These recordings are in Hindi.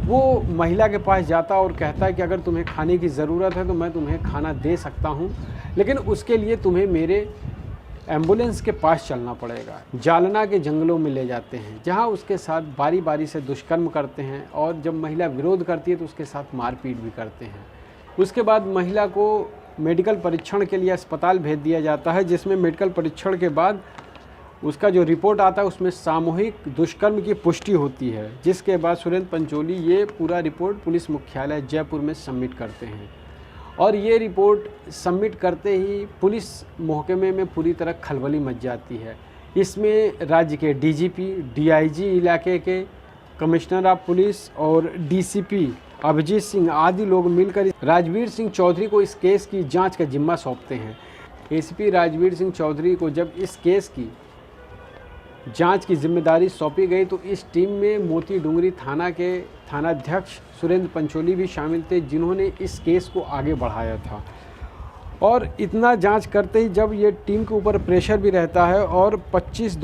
वो महिला के पास जाता और कहता है कि अगर तुम्हें खाने की ज़रूरत है तो मैं तुम्हें खाना दे सकता हूँ, लेकिन उसके लिए तुम्हें मेरे एम्बुलेंस के पास चलना पड़ेगा। जालना के जंगलों में ले जाते हैं, जहाँ उसके साथ बारी बारी से दुष्कर्म करते हैं और जब महिला विरोध करती है तो उसके साथ मारपीट भी करते हैं। उसके बाद महिला को मेडिकल परीक्षण के लिए अस्पताल भेज दिया जाता है, जिसमें मेडिकल परीक्षण के बाद उसका जो रिपोर्ट आता है उसमें सामूहिक दुष्कर्म की पुष्टि होती है, जिसके बाद सुरेंद्र पंचोली ये पूरा रिपोर्ट पुलिस मुख्यालय जयपुर में सबमिट करते हैं। और ये रिपोर्ट सबमिट करते ही पुलिस महकमे में पूरी तरह खलबली मच जाती है। इसमें राज्य के डीजीपी, डीआईजी इलाके के, कमिश्नर ऑफ पुलिस और डीसीपी अभिजीत सिंह आदि लोग मिलकर राजवीर सिंह चौधरी को इस केस की जांच का जिम्मा सौंपते हैं। एसीपी राजवीर सिंह चौधरी को जब इस केस की जांच की जिम्मेदारी सौंपी गई तो इस टीम में मोती डूंगरी थाना के थानाध्यक्ष सुरेंद्र पंचोली भी शामिल थे, जिन्होंने इस केस को आगे बढ़ाया था। और इतना जांच करते ही जब ये टीम के ऊपर प्रेशर भी रहता है और 25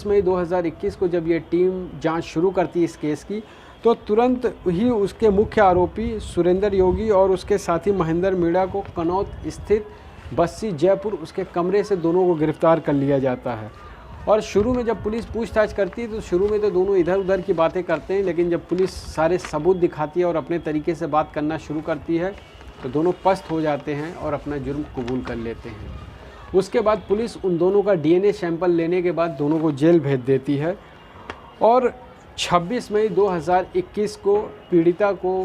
मई 2021 को जब ये टीम जांच शुरू करती है इस केस की, तो तुरंत ही उसके मुख्य आरोपी सुरेंद्र योगी और उसके साथी महेंद्र मीणा को कनौत स्थित बस्सी जयपुर उसके कमरे से दोनों को गिरफ्तार कर लिया जाता है। और शुरू में जब पुलिस पूछताछ करती है तो शुरू में तो दोनों इधर उधर की बातें करते हैं, लेकिन जब पुलिस सारे सबूत दिखाती है और अपने तरीके से बात करना शुरू करती है तो दोनों पस्त हो जाते हैं और अपना जुर्म कबूल कर लेते हैं। उसके बाद पुलिस उन दोनों का डीएनए सैंपल लेने के बाद दोनों को जेल भेज देती है और 26 मई 2021 को पीड़िता को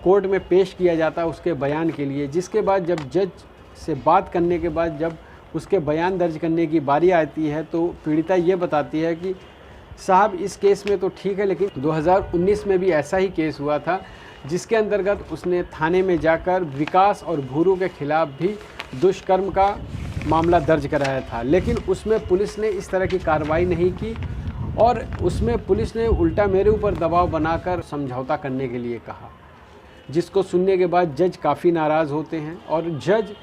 कोर्ट में पेश किया जाता है उसके बयान के लिए, जिसके बाद जब जज से बात करने के बाद जब उसके बयान दर्ज करने की बारी आती है तो पीड़िता ये बताती है कि साहब इस केस में तो ठीक है, लेकिन 2019 में भी ऐसा ही केस हुआ था जिसके अंतर्गत उसने थाने में जाकर विकास और भूरू के खिलाफ भी दुष्कर्म का मामला दर्ज कराया था, लेकिन उसमें पुलिस ने इस तरह की कार्रवाई नहीं की और उसमें पुलिस ने उल्टा मेरे ऊपर दबाव बनाकर समझौता करने के लिए कहा, जिसको सुनने के बाद जज काफ़ी नाराज़ होते हैं और जज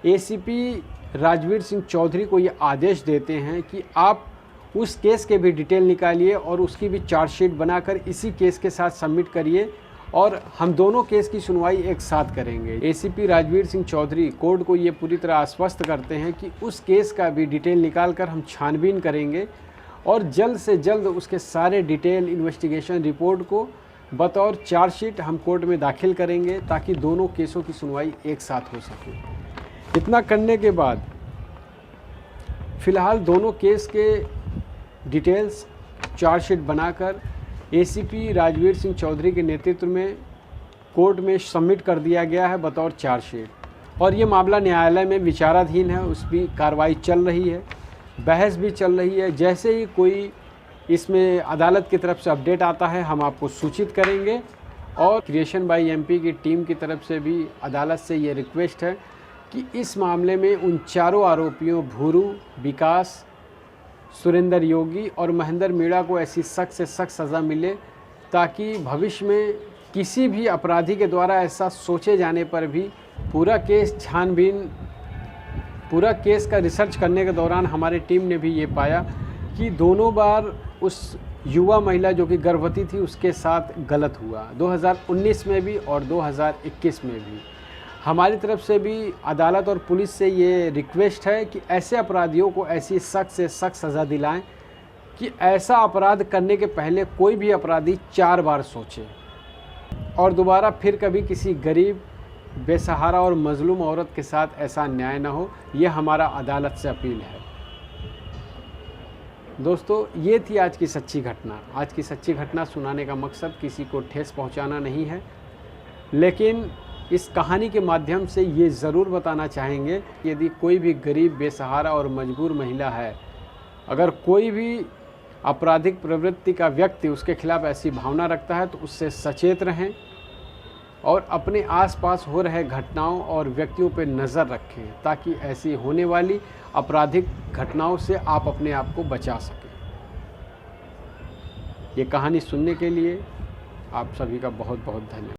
एसीपी राजवीर सिंह चौधरी को ये आदेश देते हैं कि आप उस केस के भी डिटेल निकालिए और उसकी भी चार्जशीट बनाकर इसी केस के साथ सबमिट करिए और हम दोनों केस की सुनवाई एक साथ करेंगे। एसीपी राजवीर सिंह चौधरी कोर्ट को ये पूरी तरह आश्वस्त करते हैं कि उस केस का भी डिटेल निकाल कर हम छानबीन करेंगे और जल्द से जल्द उसके सारे डिटेल इन्वेस्टिगेशन रिपोर्ट को बतौर चार्जशीट हम कोर्ट में दाखिल करेंगे ताकि दोनों केसों की सुनवाई एक साथ हो सके। इतना करने के बाद फ़िलहाल दोनों केस के डिटेल्स चार्जशीट बनाकर एसीपी राजवीर सिंह चौधरी के नेतृत्व में कोर्ट में सबमिट कर दिया गया है बतौर चार्जशीट और ये मामला न्यायालय में विचाराधीन है, उसकी कार्रवाई चल रही है, बहस भी चल रही है। जैसे ही कोई इसमें अदालत की तरफ से अपडेट आता है हम आपको सूचित करेंगे। और क्रिएशन बाय एमपी की टीम की तरफ से भी अदालत से ये रिक्वेस्ट है कि इस मामले में उन चारों आरोपियों भूरू, विकास, सुरेंद्र योगी और महेंद्र मीणा को ऐसी सख्त से सख्त सज़ा मिले ताकि भविष्य में किसी भी अपराधी के द्वारा ऐसा सोचे जाने पर भी पूरा केस का रिसर्च करने के दौरान हमारी टीम ने भी ये पाया कि दोनों बार उस युवा महिला जो कि गर्भवती थी उसके साथ गलत हुआ, 2019 में भी और 2021 में भी। हमारी तरफ से भी अदालत और पुलिस से ये रिक्वेस्ट है कि ऐसे अपराधियों को ऐसी सख्त से सख्त सज़ा दिलाएं कि ऐसा अपराध करने के पहले कोई भी अपराधी 4 बार सोचे और दोबारा फिर कभी किसी गरीब, बेसहारा और मजलूम औरत के साथ ऐसा अन्याय ना हो। ये हमारा अदालत से अपील है। दोस्तों, ये थी आज की सच्ची घटना। आज की सच्ची घटना सुनाने का मकसद किसी को ठेस पहुंचाना नहीं है, लेकिन इस कहानी के माध्यम से ये ज़रूर बताना चाहेंगे कि यदि कोई भी गरीब, बेसहारा और मजबूर महिला है, अगर कोई भी आपराधिक प्रवृत्ति का व्यक्ति उसके खिलाफ ऐसी भावना रखता है तो उससे सचेत रहें और अपने आसपास हो रहे घटनाओं और व्यक्तियों पर नज़र रखें ताकि ऐसी होने वाली आपराधिक घटनाओं से आप अपने आप को बचा सकें। ये कहानी सुनने के लिए आप सभी का बहुत बहुत धन्यवाद।